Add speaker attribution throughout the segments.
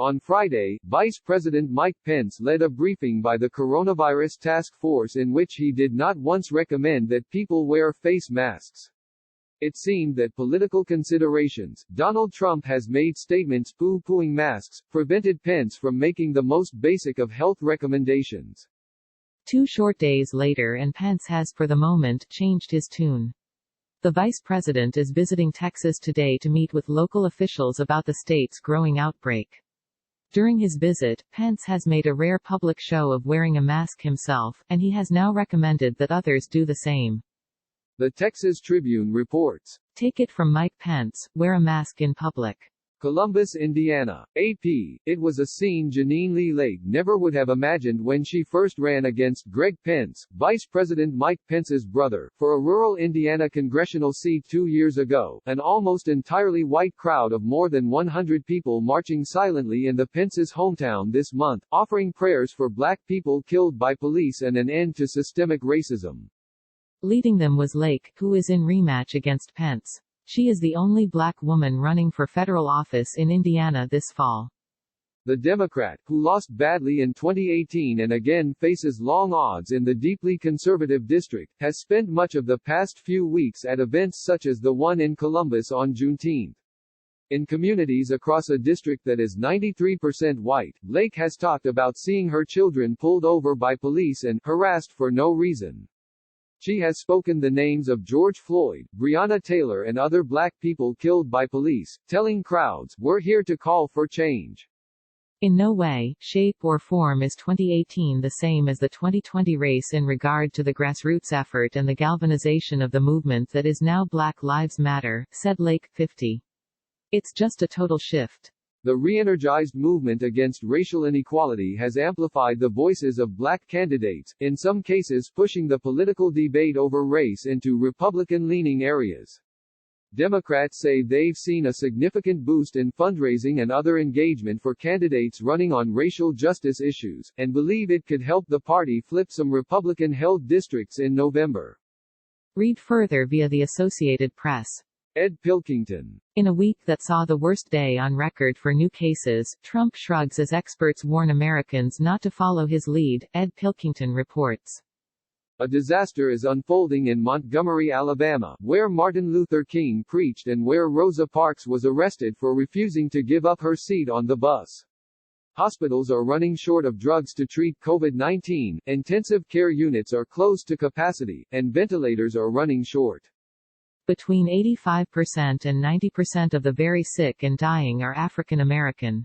Speaker 1: On Friday, Vice President Mike Pence led a briefing by the Coronavirus Task Force in which he did not once recommend that people wear face masks. It seemed that political considerations, Donald Trump has made statements pooh-poohing masks, prevented Pence from making the most basic of health recommendations.
Speaker 2: 2 short days later and Pence has for the moment changed his tune. The vice president is visiting Texas today to meet with local officials about the state's growing outbreak. During his visit, Pence has made a rare public show of wearing a mask himself, and he has now recommended that others do the same.
Speaker 1: The Texas Tribune reports.
Speaker 2: Take it from Mike Pence, wear a mask in public.
Speaker 1: Columbus, Indiana. AP. It was a scene Jeanine Lee Lake never would have imagined when she first ran against Greg Pence, Vice President Mike Pence's brother, for a rural Indiana congressional seat 2 years ago. An almost entirely white crowd of more than 100 people marching silently in the Pence's hometown this month, offering prayers for black people killed by police and an end to systemic racism.
Speaker 2: Leading them was Lake, who is in rematch against Pence. She is the only black woman running for federal office in Indiana this fall.
Speaker 1: The Democrat, who lost badly in 2018 and again faces long odds in the deeply conservative district, has spent much of the past few weeks at events such as the one in Columbus on Juneteenth. In communities across a district that is 93% white, Lake has talked about seeing her children pulled over by police and harassed for no reason. She has spoken the names of George Floyd, Breonna Taylor and other black people killed by police, telling crowds, "We're here to call for change."
Speaker 2: In no way, shape or form is 2018 the same as the 2020 race in regard to the grassroots effort and the galvanization of the movement that is now Black Lives Matter, said Lake, 50. It's just a total shift.
Speaker 1: The re-energized movement against racial inequality has amplified the voices of black candidates, in some cases pushing the political debate over race into Republican-leaning areas. Democrats say they've seen a significant boost in fundraising and other engagement for candidates running on racial justice issues, and believe it could help the party flip some Republican-held districts in November.
Speaker 2: Read further via the Associated Press.
Speaker 1: Ed Pilkington.
Speaker 2: In a week that saw the worst day on record for new cases, Trump shrugs as experts warn Americans not to follow his lead, Ed Pilkington reports.
Speaker 1: A disaster is unfolding in Montgomery, Alabama, where Martin Luther King preached and where Rosa Parks was arrested for refusing to give up her seat on the bus. Hospitals are running short of drugs to treat COVID-19, intensive care units are close to capacity, and ventilators are running short.
Speaker 2: Between 85% and 90% of the very sick and dying are African American.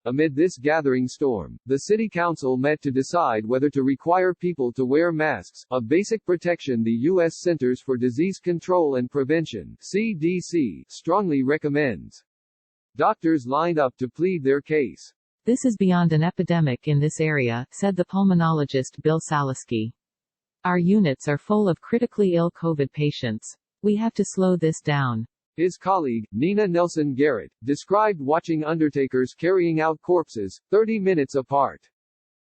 Speaker 1: Amid this gathering storm, the city council met to decide whether to require people to wear masks, a basic protection the U.S. Centers for Disease Control and Prevention (CDC) strongly recommends. Doctors lined up to plead their case.
Speaker 2: This is beyond an epidemic in this area, said the pulmonologist Bill Salisky. Our units are full of critically ill COVID patients. We have to slow this down.
Speaker 1: His colleague, Nina Nelson Garrett, described watching undertakers carrying out corpses, 30 minutes apart.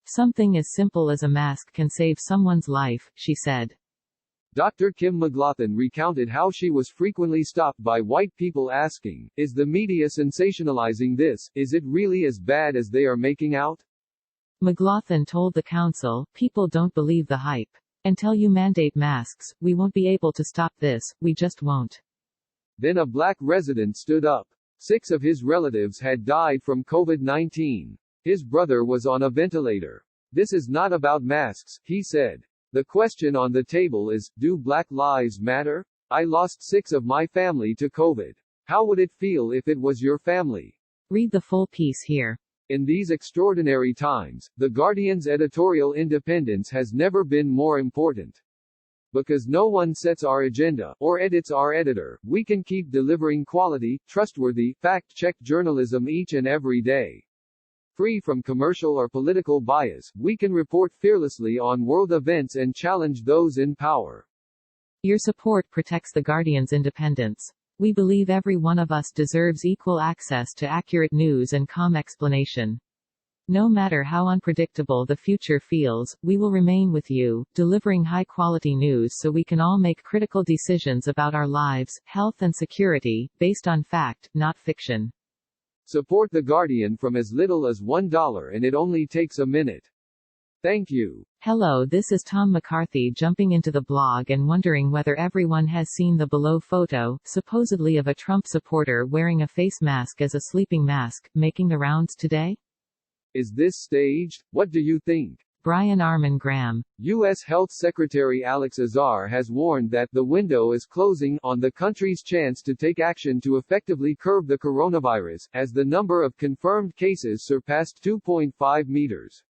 Speaker 2: Something as simple as a mask can save someone's life, she said.
Speaker 1: Dr. Kim McLaughlin recounted how she was frequently stopped by white people asking, "Is the media sensationalizing this? Is it really as bad as they are making out?"
Speaker 2: McLaughlin told the council, "People don't believe the hype. Until you mandate masks, we won't be able to stop this, we just won't."
Speaker 1: Then a black resident stood up. 6 of his relatives had died from COVID-19. His brother was on a ventilator. "This is not about masks," he said. "The question on the table is, do Black lives matter? I lost 6 of my family to COVID. How would it feel if it was your family?" Read the full piece here. In these extraordinary times, The Guardian's editorial independence has never been more important. Because no one sets our agenda, or edits our editor, we can keep delivering quality, trustworthy, fact-checked journalism each and every day. Free from commercial or political bias, we can report fearlessly on world events and challenge those in power. Your support protects The Guardian's independence. We believe every one of us deserves equal access to accurate news and calm explanation. No matter how unpredictable the future feels, we will remain with you, delivering high-quality news so we can all make critical decisions about our lives, health and security, based on fact, not fiction. Support The Guardian from as little as $1 and it only takes a minute. Thank you.
Speaker 2: Hello, this is Tom McCarthy jumping into the blog and wondering whether everyone has seen the below photo, supposedly of a Trump supporter wearing a face mask as a sleeping mask, making the rounds today?
Speaker 1: Is this staged? What do you think?
Speaker 2: Brian Armin Graham.
Speaker 1: U.S. Health Secretary Alex Azar has warned that the window is closing on the country's chance to take action to effectively curb the coronavirus, as the number of confirmed cases surpassed 2.5 meters.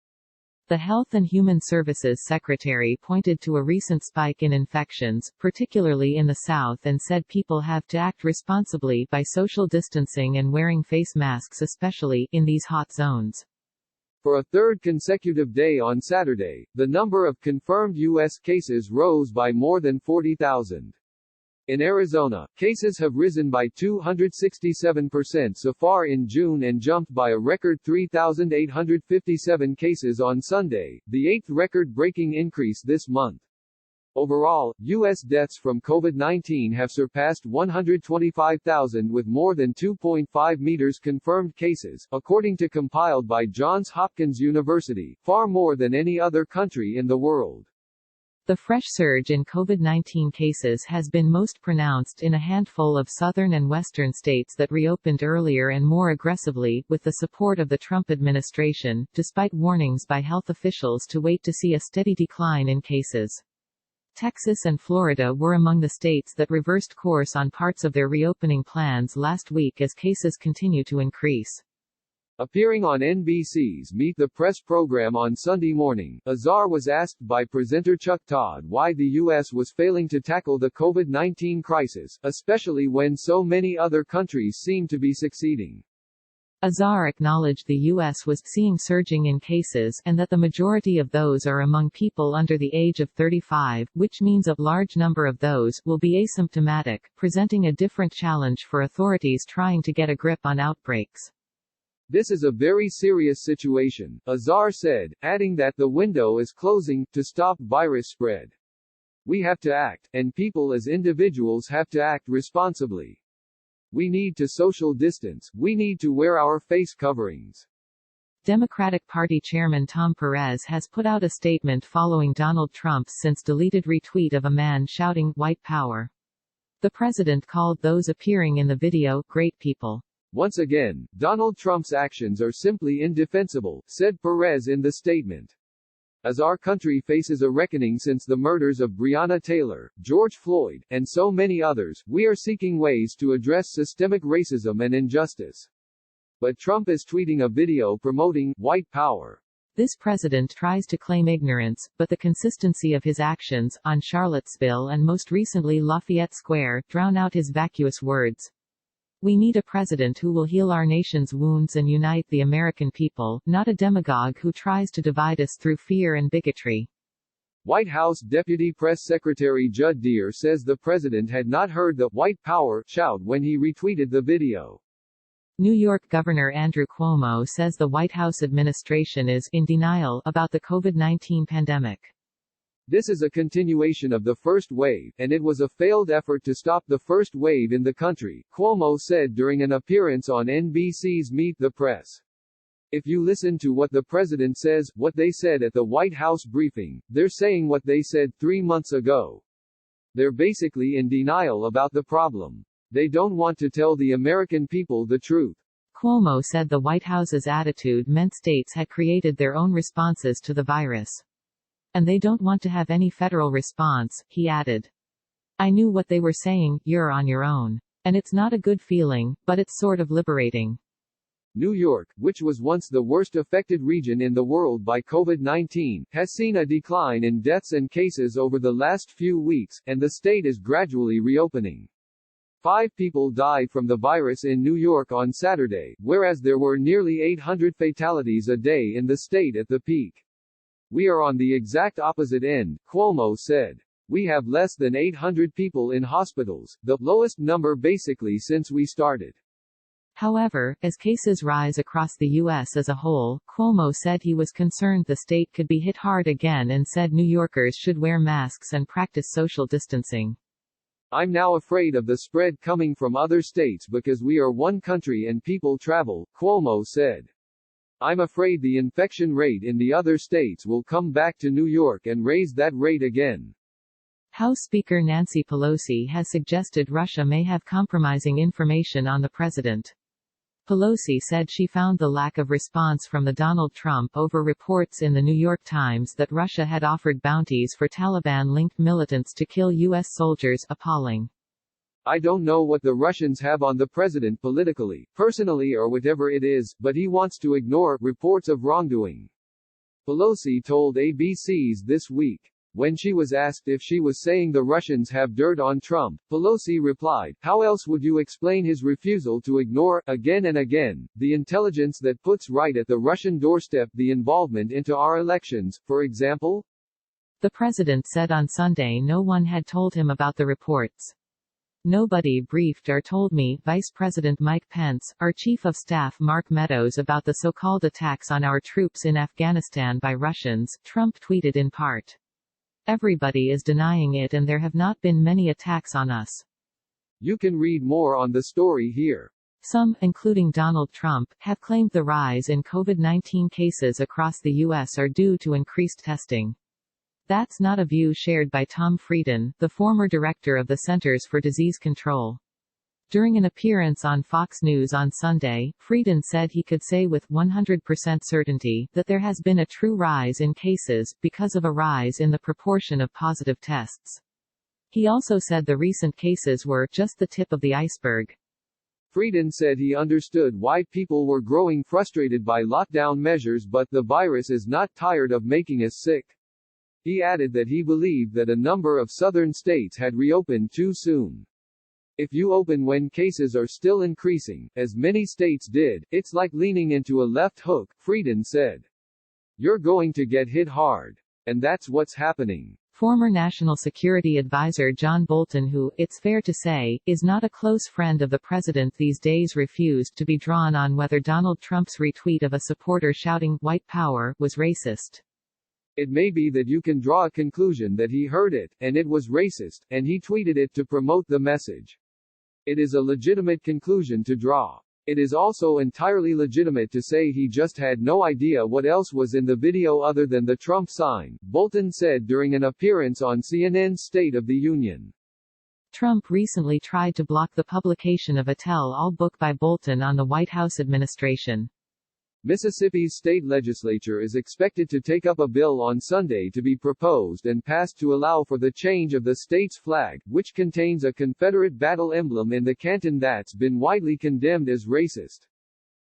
Speaker 2: The Health and Human Services Secretary pointed to a recent spike in infections, particularly in the South, and said people have to act responsibly by social distancing and wearing face masks, especially in these hot zones.
Speaker 1: For a third consecutive day on Saturday, the number of confirmed U.S. cases rose by more than 40,000. In Arizona, cases have risen by 267% so far in June and jumped by a record 3,857 cases on Sunday, the eighth record-breaking increase this month. Overall, U.S. deaths from COVID-19 have surpassed 125,000 with more than 2.5 meters confirmed cases, according to compiled by Johns Hopkins University, far more than any other country in the world.
Speaker 2: The fresh surge in COVID-19 cases has been most pronounced in a handful of southern and western states that reopened earlier and more aggressively, with the support of the Trump administration, despite warnings by health officials to wait to see a steady decline in cases. Texas and Florida were among the states that reversed course on parts of their reopening plans last week as cases continue to increase.
Speaker 1: Appearing on NBC's Meet the Press program on Sunday morning, Azar was asked by presenter Chuck Todd why the U.S. was failing to tackle the COVID-19 crisis, especially when so many other countries seem to be succeeding.
Speaker 2: Azar acknowledged the U.S. was seeing surging in cases, and that the majority of those are among people under the age of 35, which means a large number of those will be asymptomatic, presenting a different challenge for authorities trying to get a grip on outbreaks.
Speaker 1: This is a very serious situation, Azar said, adding that the window is closing to stop virus spread. We have to act, and people as individuals have to act responsibly. We need to social distance, we need to wear our face coverings.
Speaker 2: Democratic Party Chairman Tom Perez has put out a statement following Donald Trump's since deleted retweet of a man shouting, "White Power." The president called those appearing in the video, "great people."
Speaker 1: Once again, Donald Trump's actions are simply indefensible, said Perez in the statement. As our country faces a reckoning since the murders of Breonna Taylor, George Floyd, and so many others, we are seeking ways to address systemic racism and injustice. But Trump is tweeting a video promoting white power.
Speaker 2: This president tries to claim ignorance, but the consistency of his actions, on Charlottesville and most recently Lafayette Square, drown out his vacuous words. We need a president who will heal our nation's wounds and unite the American people, not a demagogue who tries to divide us through fear and bigotry.
Speaker 1: White House Deputy Press Secretary Judd Deere says the president had not heard the "white power" shout when he retweeted the video.
Speaker 2: New York Governor Andrew Cuomo says the White House administration is in denial about the COVID-19 pandemic.
Speaker 1: This is a continuation of the first wave, and it was a failed effort to stop the first wave in the country, Cuomo said during an appearance on NBC's Meet the Press. If you listen to what the president says, what they said at the White House briefing, they're saying what they said 3 months ago. They're basically in denial about the problem. They don't want to tell the American people the truth.
Speaker 2: Cuomo said the White House's attitude meant states had created their own responses to the virus. And they don't want to have any federal response, he added. I knew what they were saying, you're on your own. And it's not a good feeling, but it's sort of liberating.
Speaker 1: New York, which was once the worst affected region in the world by COVID-19, has seen a decline in deaths and cases over the last few weeks, and the state is gradually reopening. 5 people died from the virus in New York on Saturday, whereas there were nearly 800 fatalities a day in the state at the peak. We are on the exact opposite end, Cuomo said. We have less than 800 people in hospitals, the lowest number basically since we started.
Speaker 2: However, as cases rise across the U.S. as a whole, Cuomo said he was concerned the state could be hit hard again and said New Yorkers should wear masks and practice social distancing.
Speaker 1: I'm now afraid of the spread coming from other states because we are one country and people travel, Cuomo said. I'm afraid the infection rate in the other states will come back to New York and raise that rate again.
Speaker 2: House Speaker Nancy Pelosi has suggested Russia may have compromising information on the president. Pelosi said she found the lack of response from Donald Trump over reports in the New York Times that Russia had offered bounties for Taliban-linked militants to kill U.S. soldiers appalling.
Speaker 1: I don't know what the Russians have on the president politically, personally or whatever it is, but he wants to ignore reports of wrongdoing. Pelosi told ABC's This Week. When she was asked if she was saying the Russians have dirt on Trump, Pelosi replied, "How else would you explain his refusal to ignore, again and again, the intelligence that puts right at the Russian doorstep the involvement into our elections, for example?"
Speaker 2: The president said on Sunday no one had told him about the reports. Nobody briefed or told me, Vice President Mike Pence, our Chief of Staff Mark Meadows about the so-called attacks on our troops in Afghanistan by Russians, Trump tweeted in part. Everybody is denying it and there have not been many attacks on us.
Speaker 1: You can read more on the story here.
Speaker 2: Some, including Donald Trump, have claimed the rise in COVID-19 cases across the U.S. are due to increased testing. That's not a view shared by Tom Frieden, the former director of the Centers for Disease Control. During an appearance on Fox News on Sunday, Frieden said he could say with 100% certainty that there has been a true rise in cases, because of a rise in the proportion of positive tests. He also said the recent cases were just the tip of the iceberg.
Speaker 1: Frieden said he understood why people were growing frustrated by lockdown measures, but the virus is not tired of making us sick. He added that he believed that a number of southern states had reopened too soon. If you open when cases are still increasing, as many states did, it's like leaning into a left hook, Frieden said. You're going to get hit hard. And that's what's happening.
Speaker 2: Former National Security Advisor John Bolton, who, it's fair to say, is not a close friend of the president these days, refused to be drawn on whether Donald Trump's retweet of a supporter shouting, "White Power," was racist.
Speaker 1: It may be that you can draw a conclusion that he heard it, and it was racist, and he tweeted it to promote the message. It is a legitimate conclusion to draw. It is also entirely legitimate to say he just had no idea what else was in the video other than the Trump sign, Bolton said during an appearance on CNN's State of the Union.
Speaker 2: Trump recently tried to block the publication of a tell-all book by Bolton on the White House administration.
Speaker 1: Mississippi's state legislature is expected to take up a bill on Sunday to be proposed and passed to allow for the change of the state's flag, which contains a Confederate battle emblem in the canton that's been widely condemned as racist.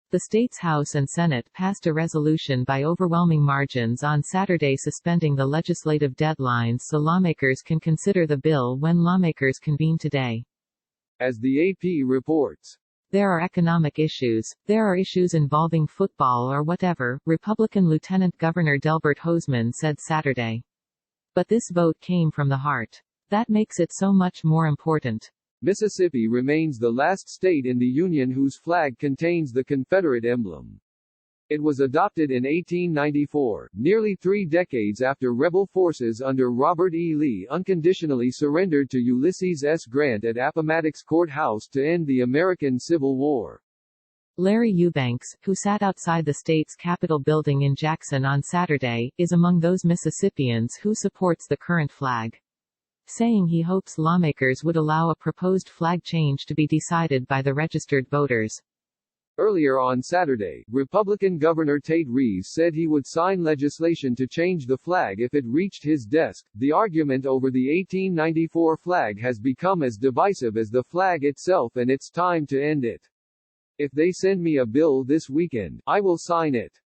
Speaker 2: The state's House and Senate passed a resolution by overwhelming margins on Saturday suspending the legislative deadlines so lawmakers can consider the bill when lawmakers convene today.
Speaker 1: As the AP reports,
Speaker 2: there are economic issues, there are issues involving football or whatever, Republican Lieutenant Governor Delbert Hosemann said Saturday. But this vote came from the heart. That makes it so much more important.
Speaker 1: Mississippi remains the last state in the Union whose flag contains the Confederate emblem. It was adopted in 1894, nearly 3 decades after rebel forces under Robert E. Lee unconditionally surrendered to Ulysses S. Grant at Appomattox Courthouse to end the American Civil War.
Speaker 2: Larry Eubanks, who sat outside the state's Capitol building in Jackson on Saturday, is among those Mississippians who supports the current flag, saying he hopes lawmakers would allow a proposed flag change to be decided by the registered voters.
Speaker 1: Earlier on Saturday, Republican Governor Tate Reeves said he would sign legislation to change the flag if it reached his desk. The argument over the 1894 flag has become as divisive as the flag itself, and it's time to end it. If they send me a bill this weekend, I will sign it.